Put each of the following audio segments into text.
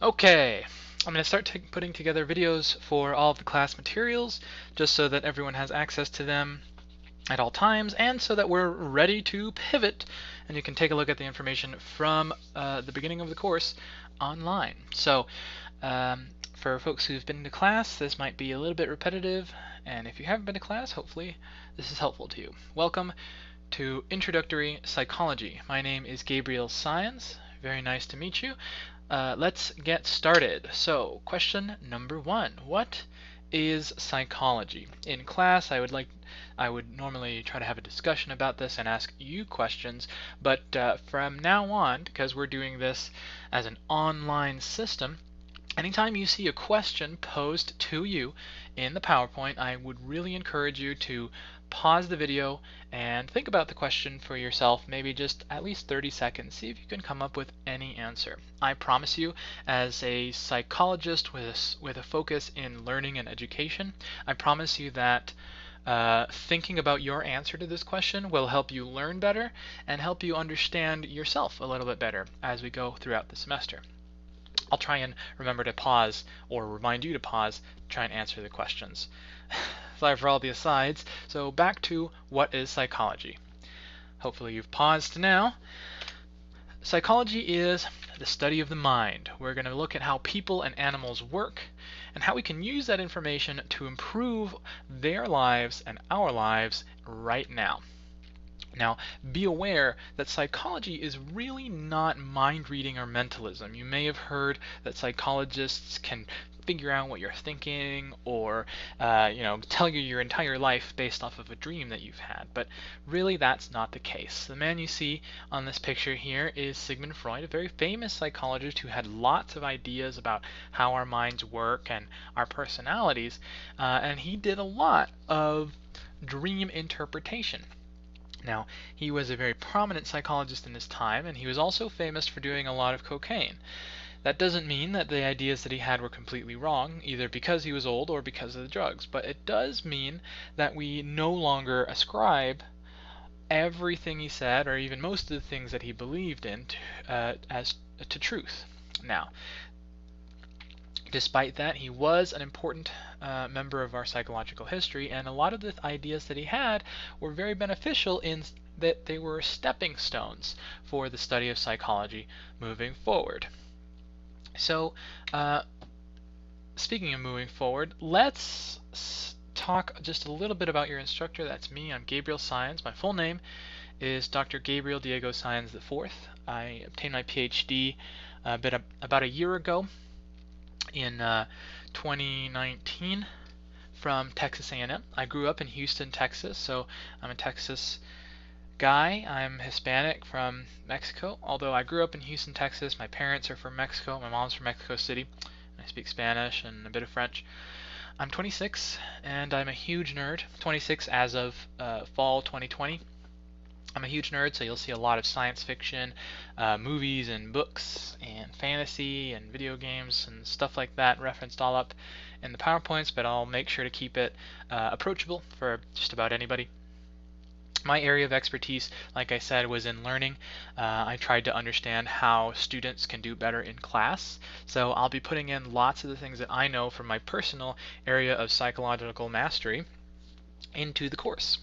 Okay, I'm going to start putting together videos for all of the class materials just so that everyone has access to them at all times and so that we're ready to pivot and you can take a look at the information from the beginning of the course online. So for folks who've been to class, this might be a little bit repetitive, and if you haven't been to class, hopefully this is helpful to you. Welcome to Introductory Psychology. My name is Gabriel Sáenz. Very nice to meet you. Let's get started. So, question number 1. What is psychology? In class, I would normally try to have a discussion about this and ask you questions, but from now on, because we're doing this as an online system, anytime you see a question posed to you in the PowerPoint, I would really encourage you to pause the video and think about the question for yourself, maybe just at least 30 seconds. See if you can come up with any answer. I promise you, as a psychologist with a focus in learning and education, I promise you that thinking about your answer to this question will help you learn better and help you understand yourself a little bit better as we go throughout the semester. I'll try and remember to pause, or remind you to pause, try and answer the questions. Sorry for all the asides. So back to what is psychology. Hopefully you've paused now. Psychology is the study of the mind. We're going to look at how people and animals work and how we can use that information to improve their lives and our lives right now. Now, be aware that psychology is really not mind reading or mentalism. You may have heard that psychologists can figure out what you're thinking or tell you your entire life based off of a dream that you've had, but really that's not the case. The man you see on this picture here is Sigmund Freud, a very famous psychologist who had lots of ideas about how our minds work and our personalities, and he did a lot of dream interpretation. Now, he was a very prominent psychologist in his time, and he was also famous for doing a lot of cocaine. That doesn't mean that the ideas that he had were completely wrong, either because he was old or because of the drugs, but it does mean that we no longer ascribe everything he said, or even most of the things that he believed in, as to truth. Now, despite that, he was an important member of our psychological history, and a lot of the ideas that he had were very beneficial in that they were stepping stones for the study of psychology moving forward. So, speaking of moving forward, let's talk just a little bit about your instructor. That's me. I'm Gabriel Sáenz. My full name is Dr. Gabriel Diego Sáenz IV. I obtained my PhD about a year ago in 2019 from Texas A&M. I grew up in Houston, Texas, so I'm a Texas guy. I'm Hispanic from Mexico. Although I grew up in Houston, Texas, my parents are from Mexico. My mom's from Mexico City, and I speak Spanish and a bit of French. I'm 26, and I'm a huge nerd. 26 as of fall 2020. I'm a huge nerd, so you'll see a lot of science fiction, movies and books and fantasy and video games and stuff like that referenced all up in the PowerPoints, but I'll make sure to keep it approachable for just about anybody. My area of expertise, like I said, was in learning. I tried to understand how students can do better in class, so I'll be putting in lots of the things that I know from my personal area of psychological mastery into the course.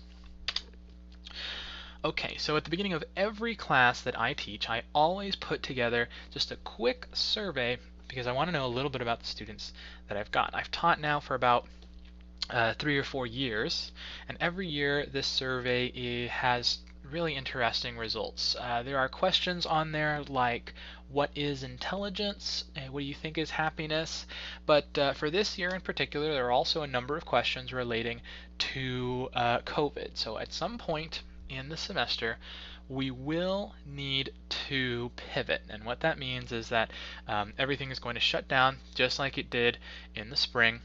Okay, so at the beginning of every class that I teach, I always put together just a quick survey because I want to know a little bit about the students that I've got. I've taught now for about 3 or 4 years, and every year this survey has really interesting results. There are questions on there like, what is intelligence? What do you think is happiness? But for this year in particular, there are also a number of questions relating to COVID. So at some point in the semester, we will need to pivot, and what that means is that everything is going to shut down just like it did in the spring.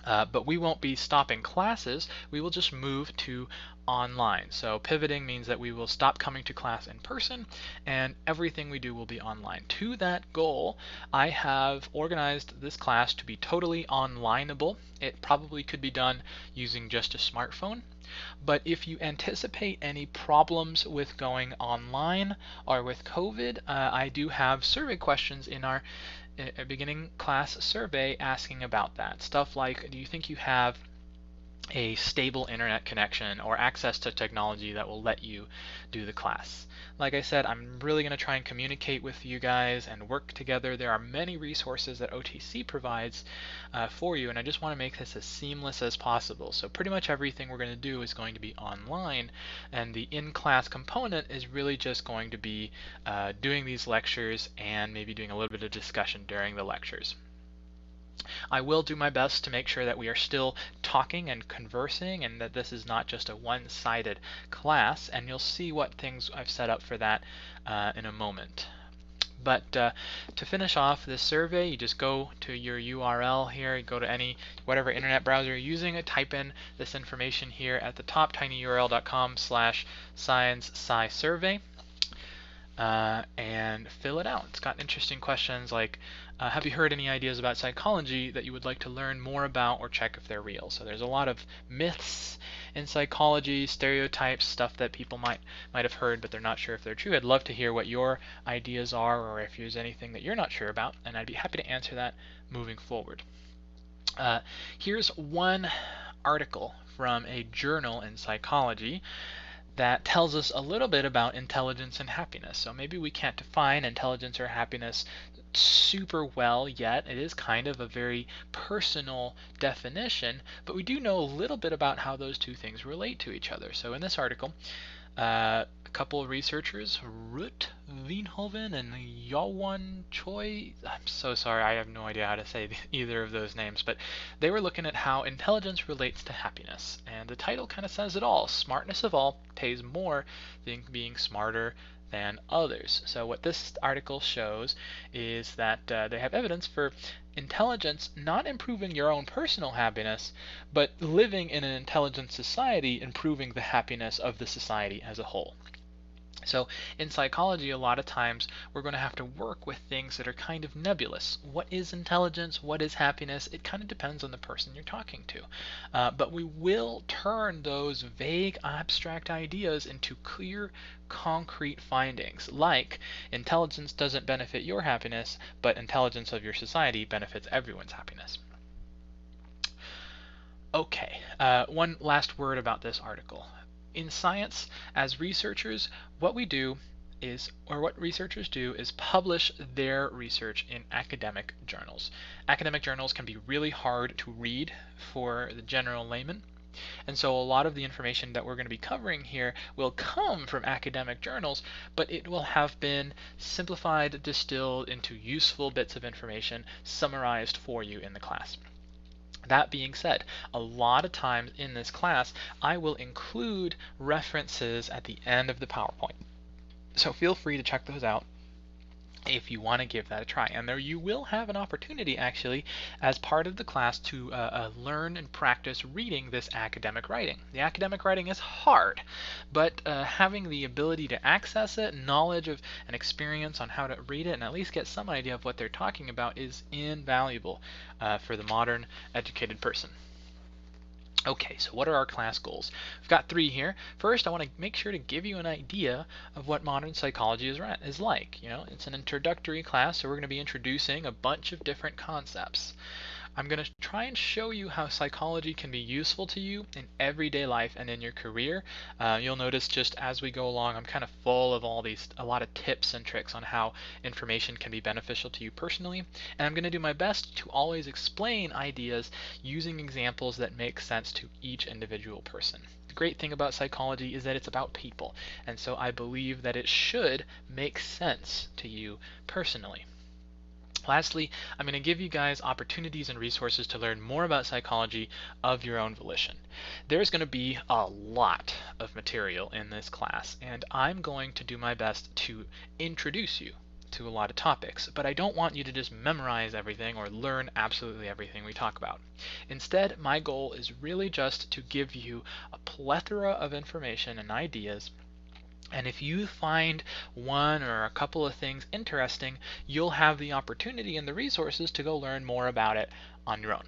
But we won't be stopping classes. We will just move to online. So pivoting means that we will stop coming to class in person and everything we do will be online. To that goal, I have organized this class to be totally onlineable. It probably could be done using just a smartphone. But if you anticipate any problems with going online or with COVID, I do have survey questions in our beginning class survey asking about that. Stuff like, do you think you have a stable internet connection or access to technology that will let you do the class? Like I said, I'm really going to try and communicate with you guys and work together. There are many resources that OTC provides for you, and I just want to make this as seamless as possible. So pretty much everything we're going to do is going to be online, and the in-class component is really just going to be doing these lectures and maybe doing a little bit of discussion during the lectures. I will do my best to make sure that we are still talking and conversing and that this is not just a one-sided class, and you'll see what things I've set up for that in a moment. But to finish off this survey, you just go to your URL here, you go to whatever internet browser you're using, type in this information here at the top, tinyurl.com/sciencescisurvey, and fill it out. It's got interesting questions like, have you heard any ideas about psychology that you would like to learn more about or check if they're real? So there's a lot of myths in psychology, stereotypes, stuff that people might have heard but they're not sure if they're true. I'd love to hear what your ideas are, or if there's anything that you're not sure about, and I'd be happy to answer that moving forward. Here's one article from a journal in psychology that tells us a little bit about intelligence and happiness. So maybe we can't define intelligence or happiness super well yet. It is kind of a very personal definition, but we do know a little bit about how those two things relate to each other. So in this article, a couple of researchers, Ruth Veenhoven and Yaowon Choi, I'm so sorry, I have no idea how to say either of those names, but they were looking at how intelligence relates to happiness. And the title kind of says it all. Smartness of all pays more than being smarter than others. So what this article shows is that they have evidence for intelligence not improving your own personal happiness, but living in an intelligent society improving the happiness of the society as a whole. So in psychology, a lot of times we're going to have to work with things that are kind of nebulous. What is intelligence? What is happiness? It kind of depends on the person you're talking to. But we will turn those vague, abstract ideas into clear, concrete findings, like intelligence doesn't benefit your happiness, but intelligence of your society benefits everyone's happiness. Okay, one last word about this article. In science, as researchers, what researchers do is publish their research in academic journals. Academic journals can be really hard to read for the general layman, and so a lot of the information that we're going to be covering here will come from academic journals, but it will have been simplified, distilled into useful bits of information, summarized for you in the class. That being said, a lot of times in this class, I will include references at the end of the PowerPoint. So feel free to check those out if you want to give that a try. And there you will have an opportunity, actually, as part of the class to learn and practice reading this academic writing. The academic writing is hard, but having the ability to access it, knowledge of and experience on how to read it, and at least get some idea of what they're talking about is invaluable for the modern educated person. Okay, so what are our class goals? We've got 3 here. First, I want to make sure to give you an idea of what modern psychology is like. You know, it's an introductory class, so we're going to be introducing a bunch of different concepts. I'm going to try and show you how psychology can be useful to you in everyday life and in your career. You'll notice just as we go along, I'm kind of full of a lot of tips and tricks on how information can be beneficial to you personally. And I'm going to do my best to always explain ideas using examples that make sense to each individual person. The great thing about psychology is that it's about people, and so I believe that it should make sense to you personally. Lastly, I'm going to give you guys opportunities and resources to learn more about psychology of your own volition. There's going to be a lot of material in this class, and I'm going to do my best to introduce you to a lot of topics, but I don't want you to just memorize everything or learn absolutely everything we talk about. Instead, my goal is really just to give you a plethora of information and ideas, and if you find one or a couple of things interesting, you'll have the opportunity and the resources to go learn more about it on your own.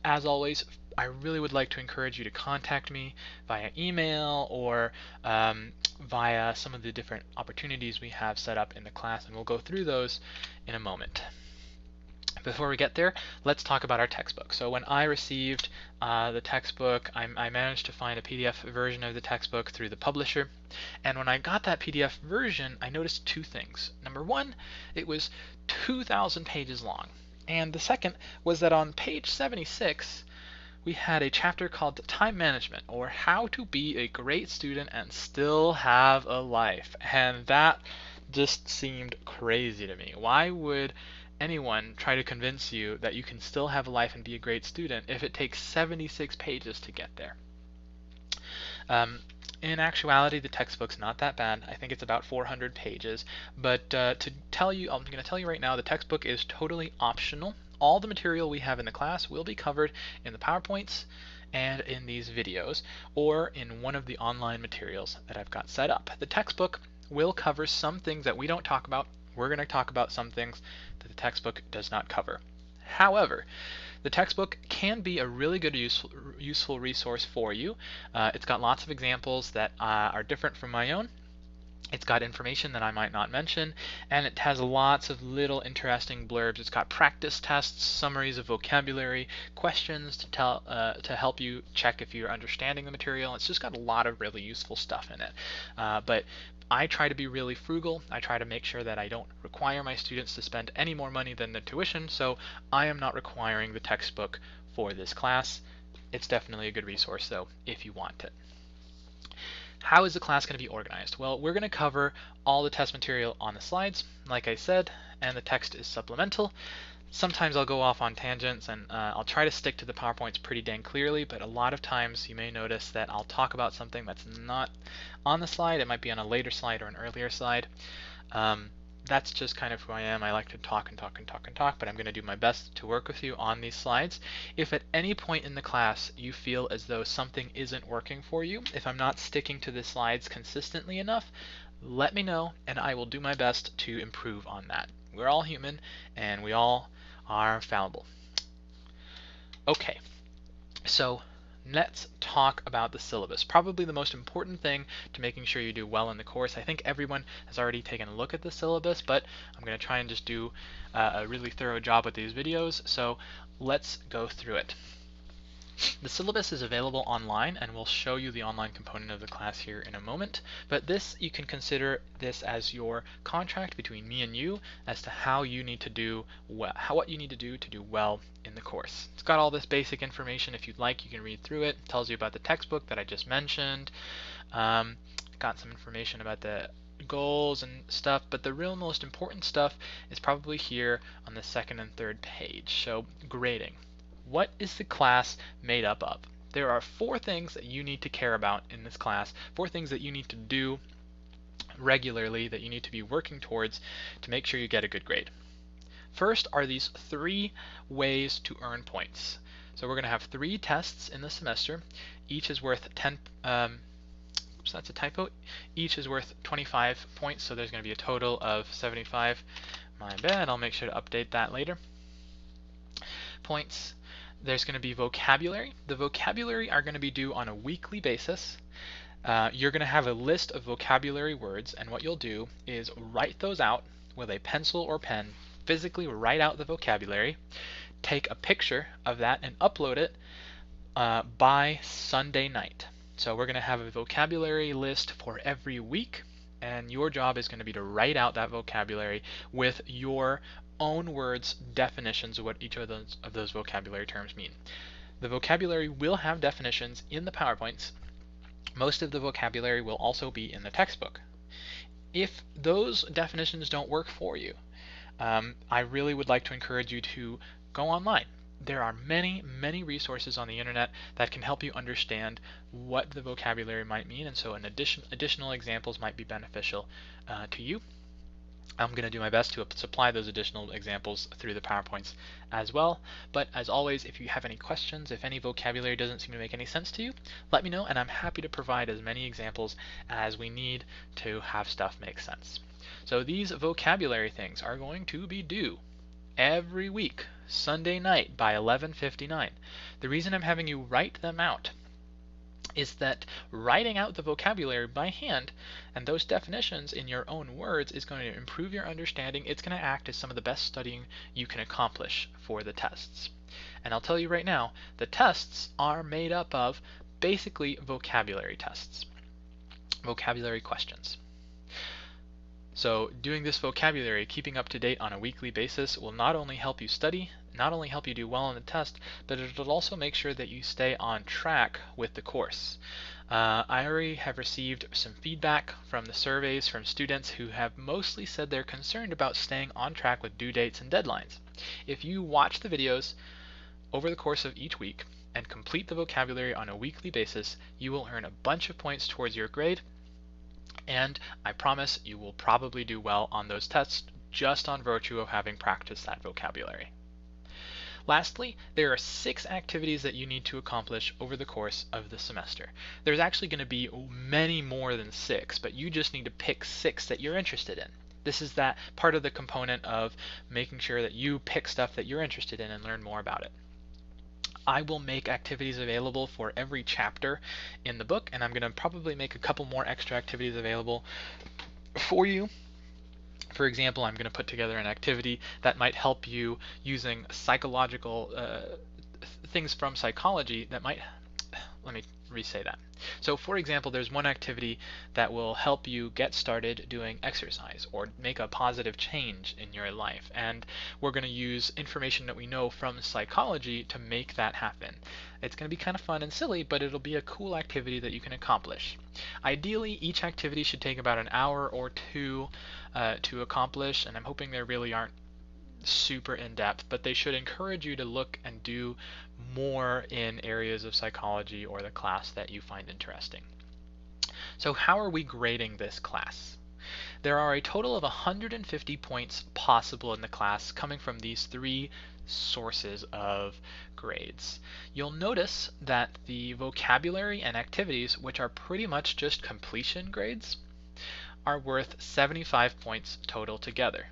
As always, I really would like to encourage you to contact me via email or via some of the different opportunities we have set up in the class, and we'll go through those in a moment. Before we get there, let's talk about our textbook. So when I received the textbook, I managed to find a PDF version of the textbook through the publisher. And when I got that PDF version, I noticed two things. Number one, it was 2,000 pages long. And the second was that on page 76, we had a chapter called Time Management, or How to Be a Great Student and Still Have a Life. And that just seemed crazy to me. Why would anyone try to convince you that you can still have a life and be a great student if it takes 76 pages to get there? In actuality, the textbook's not that bad. I think it's about 400 pages. But I'm going to tell you right now, the textbook is totally optional. All the material we have in the class will be covered in the PowerPoints and in these videos, or in one of the online materials that I've got set up. The textbook will cover some things that we don't talk about. We're going to talk about some things that the textbook does not cover. However, the textbook can be a really good useful resource for you. It's got lots of examples that are different from my own. It's got information that I might not mention, and it has lots of little interesting blurbs. It's got practice tests, summaries of vocabulary, questions to help you check if you're understanding the material. It's just got a lot of really useful stuff in it. But I try to be really frugal. I try to make sure that I don't require my students to spend any more money than their tuition, so I am not requiring the textbook for this class. It's definitely a good resource, though, if you want it. How is the class going to be organized? Well, we're going to cover all the test material on the slides, like I said, and the text is supplemental. Sometimes I'll go off on tangents, and I'll try to stick to the PowerPoints pretty dang clearly, but a lot of times you may notice that I'll talk about something that's not on the slide. It might be on a later slide or an earlier slide. That's just kind of who I am. I like to talk and talk and talk and talk, but I'm going to do my best to work with you on these slides. If at any point in the class you feel as though something isn't working for you, if I'm not sticking to the slides consistently enough, let me know and I will do my best to improve on that. We're all human and we all are fallible. Okay, so let's talk about the syllabus. Probably the most important thing to making sure you do well in the course. I think everyone has already taken a look at the syllabus, but I'm going to try and just do a really thorough job with these videos, so let's go through it. The syllabus is available online, and we'll show you the online component of the class here in a moment, but you can consider this as your contract between me and you as to how you need to do what you need to do well in the course. It's got all this basic information. If you'd like, you can read through it. It tells you about the textbook that I just mentioned. Got some information about the goals and stuff, but the real most important stuff is probably here on the second and third page. So grading. What is the class made up of? There are 4 things that you need to care about in this class, 4 things that you need to do regularly, that you need to be working towards to make sure you get a good grade. First are these 3 ways to earn points. So we're going to have 3 tests in the semester. Each is worth 10, oops, that's a typo. Each is worth 25 points, so there's going to be a total of 75. My bad, I'll make sure to update that later. Points. There's going to be vocabulary. The vocabulary are going to be due on a weekly basis. You're going to have a list of vocabulary words, and what you'll do is write those out with a pencil or pen. Physically write out the vocabulary, take a picture of that, and upload it by Sunday night. So we're going to have a vocabulary list for every week, and your job is going to be to write out that vocabulary with your own words, definitions of what each of those vocabulary terms mean. The vocabulary will have definitions in the PowerPoints. Most of the vocabulary will also be in the textbook. If those definitions don't work for you, I really would like to encourage you to go online. There are many, many resources on the internet that can help you understand what the vocabulary might mean, and so additional examples might be beneficial to you. I'm going to do my best to supply those additional examples through the PowerPoints as well. But as always, if you have any questions, if any vocabulary doesn't seem to make any sense to you, let me know, and I'm happy to provide as many examples as we need to have stuff make sense. So these vocabulary things are going to be due every week, Sunday night by 11:59. The reason I'm having you write them out is that writing out the vocabulary by hand and those definitions in your own words is going to improve your understanding. It's going to act as some of the best studying you can accomplish for the tests. And I'll tell you right now, the tests are made up of basically vocabulary tests, vocabulary questions. So doing this vocabulary, keeping up to date on a weekly basis, will not only help you study, not only help you do well on the test, but it'll also make sure that you stay on track with the course. I already have received some feedback from the surveys from students who have mostly said they're concerned about staying on track with due dates and deadlines. If you watch the videos over the course of each week and complete the vocabulary on a weekly basis, you will earn a bunch of points towards your grade, and I promise you will probably do well on those tests just on virtue of having practiced that vocabulary. Lastly, there are 6 activities that you need to accomplish over the course of the semester. There's actually going to be many more than 6, but you just need to pick 6 that you're interested in. This is that part of the component of making sure that you pick stuff that you're interested in and learn more about it. I will make activities available for every chapter in the book, and I'm going to probably make a couple more extra activities available for you. For example, I'm going to put together an activity that might help you using psychological things from psychology that might, let me re-say that. So for example, there's one activity that will help you get started doing exercise or make a positive change in your life, and we're going to use information that we know from psychology to make that happen. It's going to be kind of fun and silly, but it'll be a cool activity that you can accomplish. Ideally, each activity should take about an hour or 2 to accomplish, and I'm hoping there really aren't super in-depth, but they should encourage you to look and do more in areas of psychology or the class that you find interesting. So how are we grading this class? There are a total of 150 points possible in the class coming from these 3 sources of grades. You'll notice that the vocabulary and activities, which are pretty much just completion grades, are worth 75 points total together.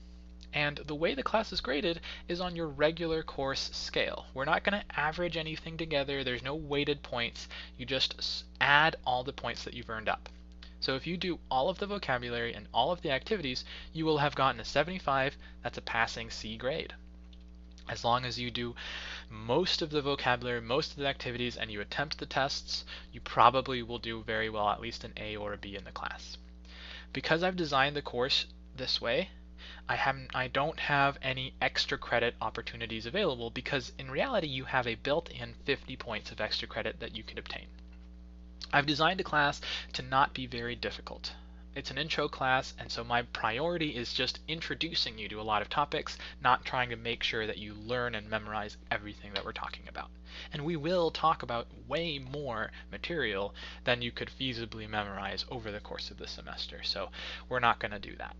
And the way the class is graded is on your regular course scale. We're not going to average anything together. There's no weighted points. You just add all the points that you've earned up. So if you do all of the vocabulary and all of the activities, you will have gotten a 75. That's a passing C grade. As long as you do most of the vocabulary, most of the activities, and you attempt the tests, you probably will do very well, at least an A or a B in the class. Because I've designed the course this way, I don't have any extra credit opportunities available, because in reality you have a built-in 50 points of extra credit that you can obtain. I've designed a class to not be very difficult. It's an intro class, and so my priority is just introducing you to a lot of topics, not trying to make sure that you learn and memorize everything that we're talking about. And we will talk about way more material than you could feasibly memorize over the course of the semester, so we're not going to do that.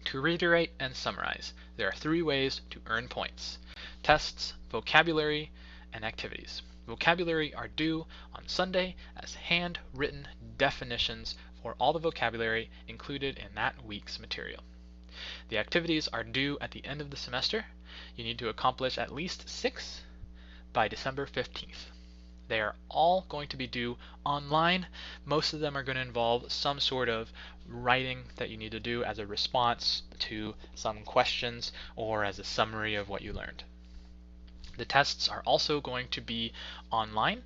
To reiterate and summarize, there are 3 ways to earn points: tests, vocabulary, and activities. Vocabulary are due on Sunday as handwritten definitions for all the vocabulary included in that week's material. The activities are due at the end of the semester. You need to accomplish at least 6 by December 15th. They are all going to be due online. Most of them are going to involve some sort of writing that you need to do as a response to some questions or as a summary of what you learned. The tests are also going to be online.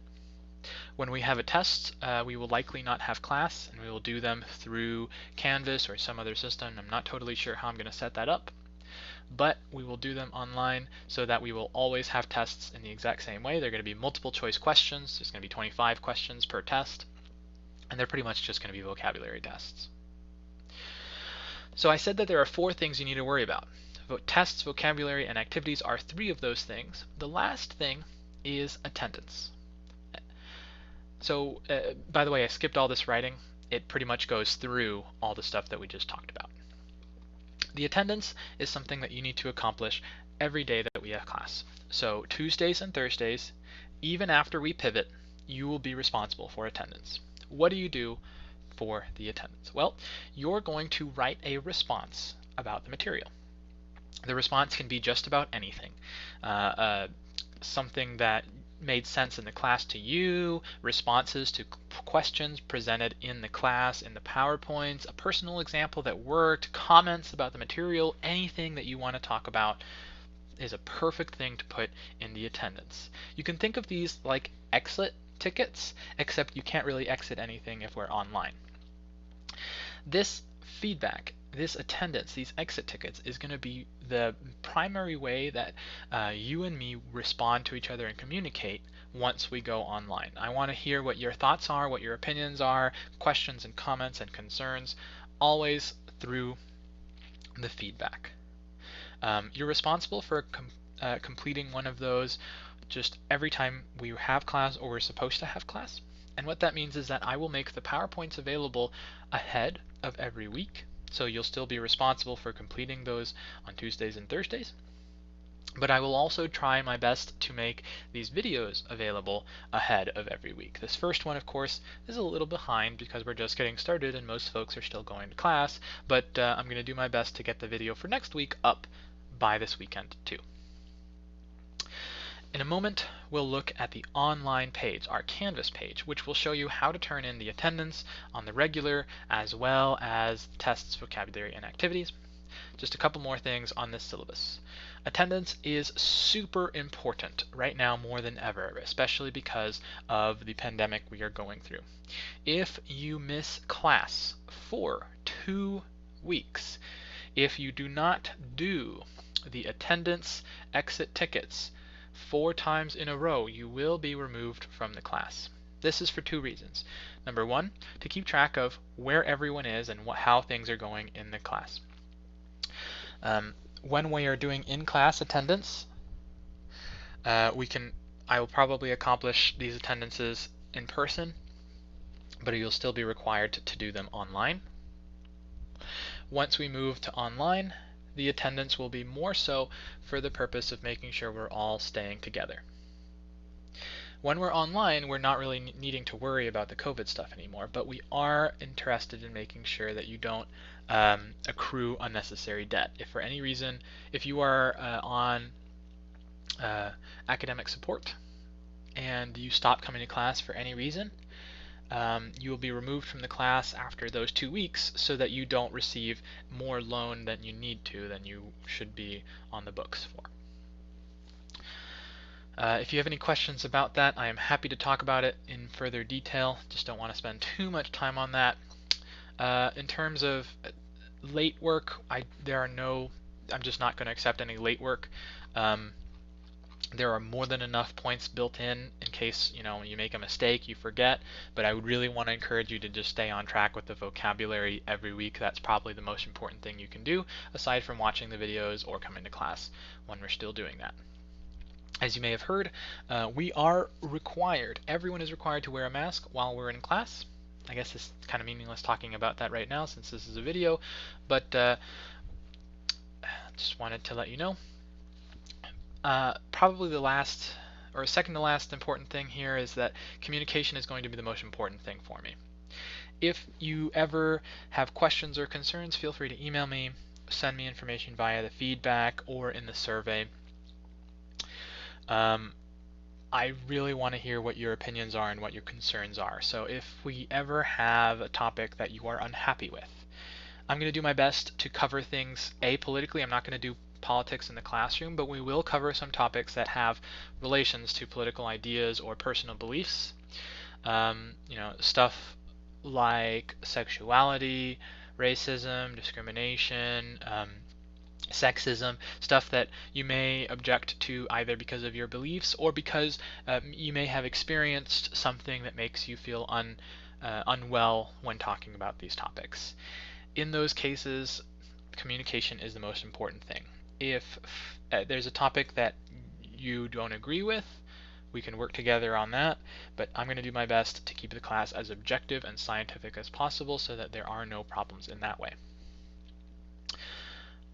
When we have a test, we will likely not have class, and we will do them through Canvas or some other system. I'm not totally sure how I'm going to set that up, but we will do them online so that we will always have tests in the exact same way. They're going to be multiple choice questions. There's going to be 25 questions per test, and they're pretty much just going to be vocabulary tests. So I said that there are 4 things you need to worry about. Tests, vocabulary, and activities are 3 of those things. The last thing is attendance. So, by the way, I skipped all this writing. It pretty much goes through all the stuff that we just talked about. The attendance is something that you need to accomplish every day that we have class. So Tuesdays and Thursdays, even after we pivot, you will be responsible for attendance. What do you do for the attendance? Well, you're going to write a response about the material. The response can be just about anything. Something that made sense in the class to you, responses to questions presented in the class, in the PowerPoints, a personal example that worked, comments about the material, anything that you want to talk about is a perfect thing to put in the attendance. You can think of these like exit tickets, except you can't really exit anything if we're online. This feedback, this attendance, these exit tickets is going to be the primary way that you and me respond to each other and communicate once we go online. I want to hear what your thoughts are, what your opinions are, questions and comments and concerns, always through the feedback. You're responsible for completing one of those just every time we have class or we're supposed to have class. And what that means is that I will make the PowerPoints available ahead of every week. So you'll still be responsible for completing those on Tuesdays and Thursdays. But I will also try my best to make these videos available ahead of every week. This first one, of course, is a little behind because we're just getting started and most folks are still going to class, but I'm going to do my best to get the video for next week up by this weekend too. In a moment, we'll look at the online page, our Canvas page, which will show you how to turn in the attendance on the regular as well as tests, vocabulary, and activities. Just a couple more things on this syllabus. Attendance is super important right now more than ever, especially because of the pandemic we are going through. If you miss class for 2 weeks, if you do not do the attendance exit tickets 4 times in a row, you will be removed from the class. This is for 2 reasons. Number 1, to keep track of where everyone is and how things are going in the class. When we are doing in-class attendance, I will probably accomplish these attendances in person, but you'll still be required to do them online. Once we move to online, the attendance will be more so for the purpose of making sure we're all staying together. When we're online, we're not really needing to worry about the COVID stuff anymore, but we are interested in making sure that you don't accrue unnecessary debt. If for any reason, if you are on academic support and you stop coming to class for any reason, you will be removed from the class after those 2 weeks so that you don't receive more loan than you need to, than you should be on the books for. If you have any questions about that, I am happy to talk about it in further detail. Just don't want to spend too much time on that. In terms of late work, I'm just not going to accept any late work. There are more than enough points built in case when you make a mistake you forget, but I would really want to encourage you to just stay on track with the vocabulary every week. That's probably the most important thing you can do aside from watching the videos or coming to class when we're still doing that. As you may have heard, everyone is required to wear a mask while we're in class. I guess it's kind of meaningless talking about that right now since this is a video, but just wanted to let you know. Probably the last, or second to last important thing here is that communication is going to be the most important thing for me. If you ever have questions or concerns, feel free to email me, send me information via the feedback or in the survey. I really want to hear what your opinions are and what your concerns are. So if we ever have a topic that you are unhappy with, I'm going to do my best to cover things apolitically. I'm not going to do politics in the classroom, but we will cover some topics that have relations to political ideas or personal beliefs. Stuff like sexuality, racism, discrimination, sexism, stuff that you may object to either because of your beliefs or because you may have experienced something that makes you feel unwell when talking about these topics. In those cases, communication is the most important thing. If there's a topic that you don't agree with, we can work together on that, but I'm going to do my best to keep the class as objective and scientific as possible so that there are no problems in that way.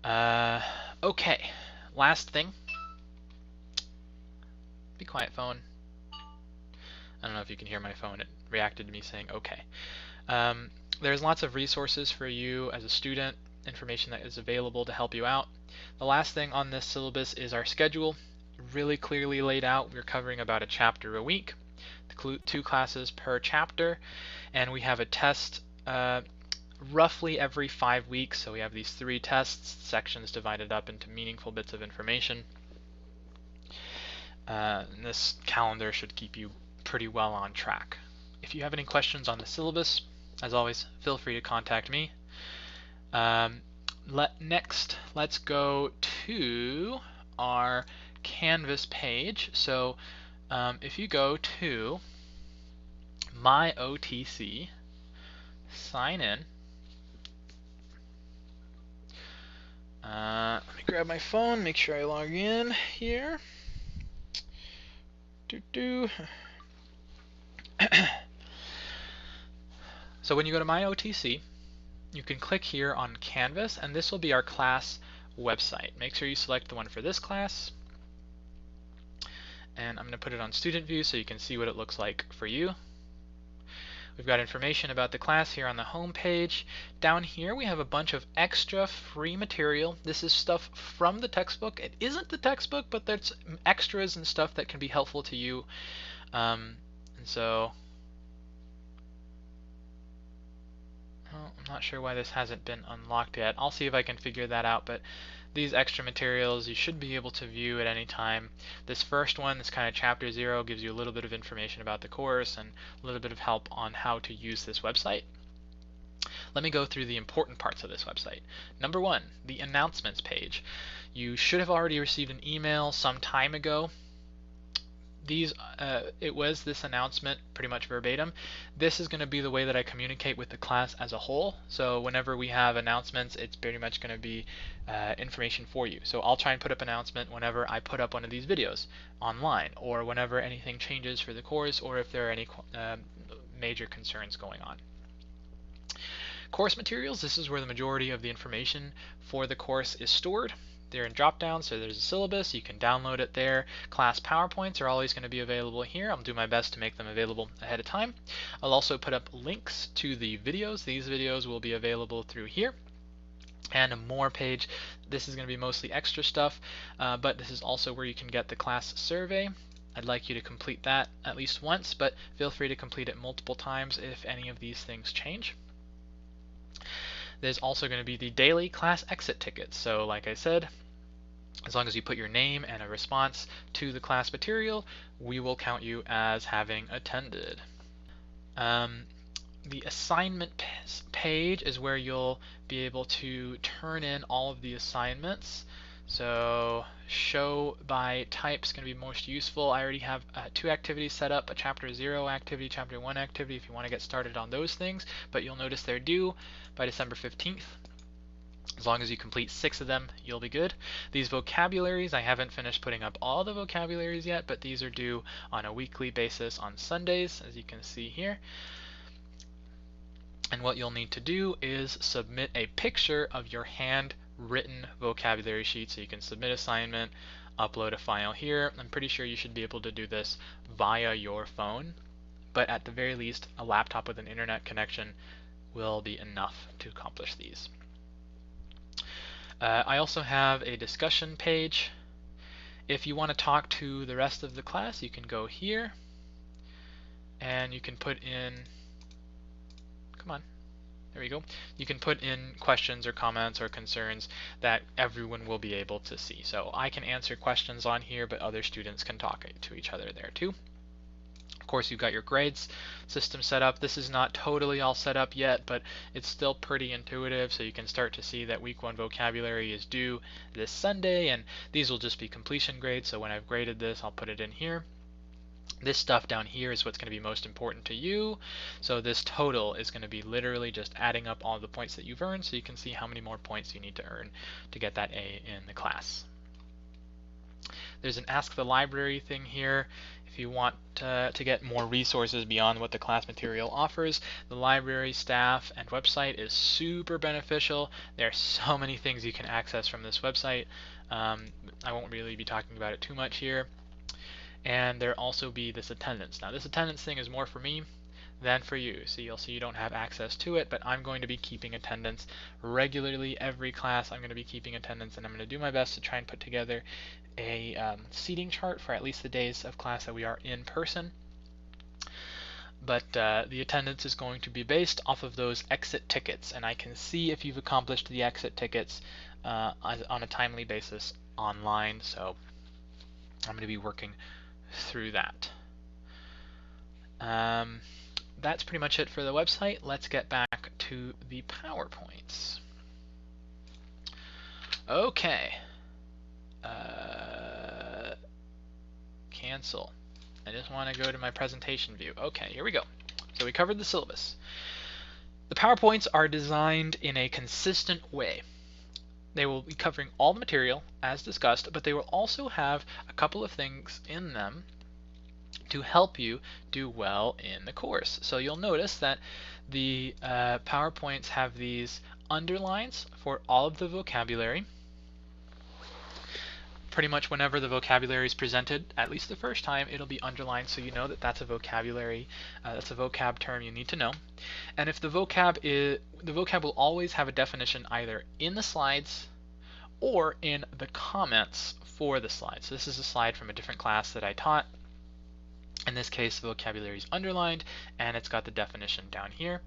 Okay, last thing. Be quiet, phone. I don't know if you can hear my phone. It reacted to me saying okay. There's lots of resources for you as a student, information that is available to help you out. The last thing on this syllabus is our schedule, really clearly laid out. We're covering about a chapter a week, 2 classes per chapter, and we have a test roughly every 5 weeks. So we have these 3 tests, sections divided up into meaningful bits of information. And this calendar should keep you pretty well on track. If you have any questions on the syllabus, as always, feel free to contact me. Next, let's go to our Canvas page. So if you go to My OTC, sign in. Let me grab my phone, make sure I log in here. So when you go to My OTC, you can click here on Canvas, and this will be our class website. Make sure you select the one for this class. And I'm going to put it on student view so you can see what it looks like for you. We've got information about the class here on the home page. Down here we have a bunch of extra free material. This is stuff from the textbook. It isn't the textbook, but there's extras and stuff that can be helpful to you. And so I'm not sure why this hasn't been unlocked yet. I'll see if I can figure that out, but these extra materials you should be able to view at any time. This first one, this kind of chapter 0, gives you a little bit of information about the course and a little bit of help on how to use this website. Let me go through the important parts of this website. Number 1, the announcements page. You should have already received an email some time ago. It was this announcement pretty much verbatim. This is going to be the way that I communicate with the class as a whole. So whenever we have announcements, it's pretty much going to be information for you. So I'll try and put up an announcement whenever I put up one of these videos online, or whenever anything changes for the course, or if there are any major concerns going on. Course materials, this is where the majority of the information for the course is stored. They're in drop-down, so there's a syllabus. You can download it there. Class PowerPoints are always going to be available here. I'll do my best to make them available ahead of time. I'll also put up links to the videos. These videos will be available through here. And a more page. This is going to be mostly extra stuff, but this is also where you can get the class survey. I'd like you to complete that at least once, but feel free to complete it multiple times if any of these things change. There's also going to be the daily class exit tickets. So like I said, as long as you put your name and a response to the class material, we will count you as having attended. The assignment page is where you'll be able to turn in all of the assignments. So show by type is going to be most useful. I already have 2 activities set up, a chapter 0 activity, chapter 1 activity if you want to get started on those things, but you'll notice they're due by December 15th. As long as you complete 6 of them, you'll be good. These vocabularies, I haven't finished putting up all the vocabularies yet, but these are due on a weekly basis on Sundays, as you can see here. And what you'll need to do is submit a picture of your handwritten vocabulary sheet. So you can submit assignment, upload a file here. I'm pretty sure you should be able to do this via your phone, but at the very least, a laptop with an internet connection will be enough to accomplish these. I also have a discussion page. If you want to talk to the rest of the class, you can go here and you can put in, come on, there we go. You can put in questions or comments or concerns that everyone will be able to see. So I can answer questions on here, but other students can talk to each other there too. Of course, you've got your grades system set up. This is not totally all set up yet, but it's still pretty intuitive, so you can start to see that week 1 vocabulary is due this Sunday, and these will just be completion grades. So when I've graded this, I'll put it in here. This stuff down here is what's going to be most important to you. So this total is going to be literally just adding up all the points that you've earned, so you can see how many more points you need to earn to get that A in the class. There's an Ask the Library thing here. If you want to get more resources beyond what the class material offers, the library staff and website is super beneficial. There are so many things you can access from this website. I won't really be talking about it too much here. And there also be this attendance. Now this attendance thing is more for me than for you. So you'll see you don't have access to it, but I'm going to be keeping attendance regularly. Every class I'm going to be keeping attendance, and I'm going to do my best to try and put together a seating chart for at least the days of class that we are in person. But the attendance is going to be based off of those exit tickets, and I can see if you've accomplished the exit tickets on a timely basis online, so I'm going to be working through that. That's pretty much it for the website. Let's get back to the PowerPoints. Okay. Cancel. I just want to go to my presentation view. Okay, here we go. So we covered the syllabus. The PowerPoints are designed in a consistent way. They will be covering all the material as discussed, but they will also have a couple of things in them to help you do well in the course. So you'll notice that the PowerPoints have these underlines for all of the vocabulary. Pretty much whenever the vocabulary is presented, at least the first time, it'll be underlined so you know that that's a vocabulary, that's a vocab term you need to know. And if the vocab will always have a definition either in the slides or in the comments for the slides. So this is a slide from a different class that I taught. In this case, the vocabulary is underlined and it's got the definition down here.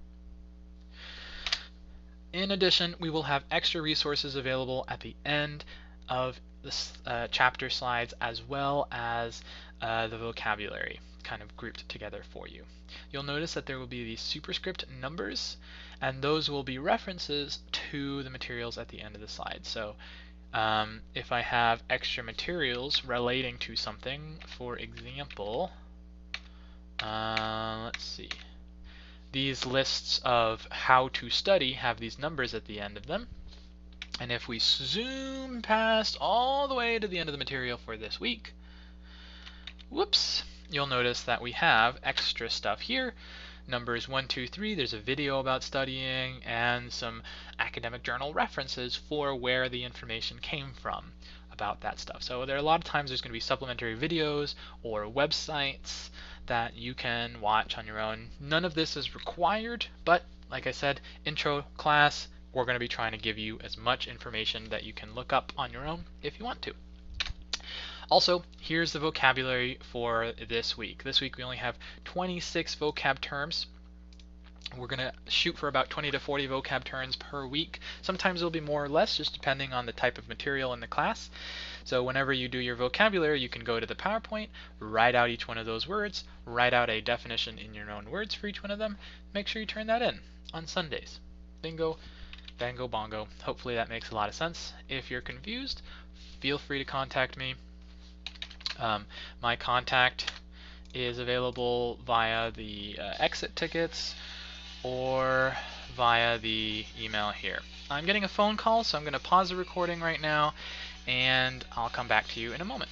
In addition, we will have extra resources available at the end of the chapter slides, as well as the vocabulary kind of grouped together for you. You'll notice that there will be these superscript numbers, and those will be references to the materials at the end of the slide. So if I have extra materials relating to something, for example, let's see, these lists of how to study have these numbers at the end of them. And if we zoom past all the way to the end of the material for this week, whoops, you'll notice that we have extra stuff here. Numbers 1, 2, 3, there's a video about studying and some academic journal references for where the information came from about that stuff. So there are a lot of times there's going to be supplementary videos or websites that you can watch on your own. None of this is required, but like I said, intro class, we're going to be trying to give you as much information that you can look up on your own if you want to. Also, here's the vocabulary for this week. This week we only have 26 vocab terms. We're going to shoot for about 20 to 40 vocab terms per week. Sometimes it'll be more or less, just depending on the type of material in the class. So whenever you do your vocabulary, you can go to the PowerPoint, write out each one of those words, write out a definition in your own words for each one of them. Make sure you turn that in on Sundays. Bingo, bango, bongo. Hopefully that makes a lot of sense. If you're confused, feel free to contact me. My contact is available via the exit tickets or via the email here. I'm getting a phone call, so I'm going to pause the recording right now, and I'll come back to you in a moment.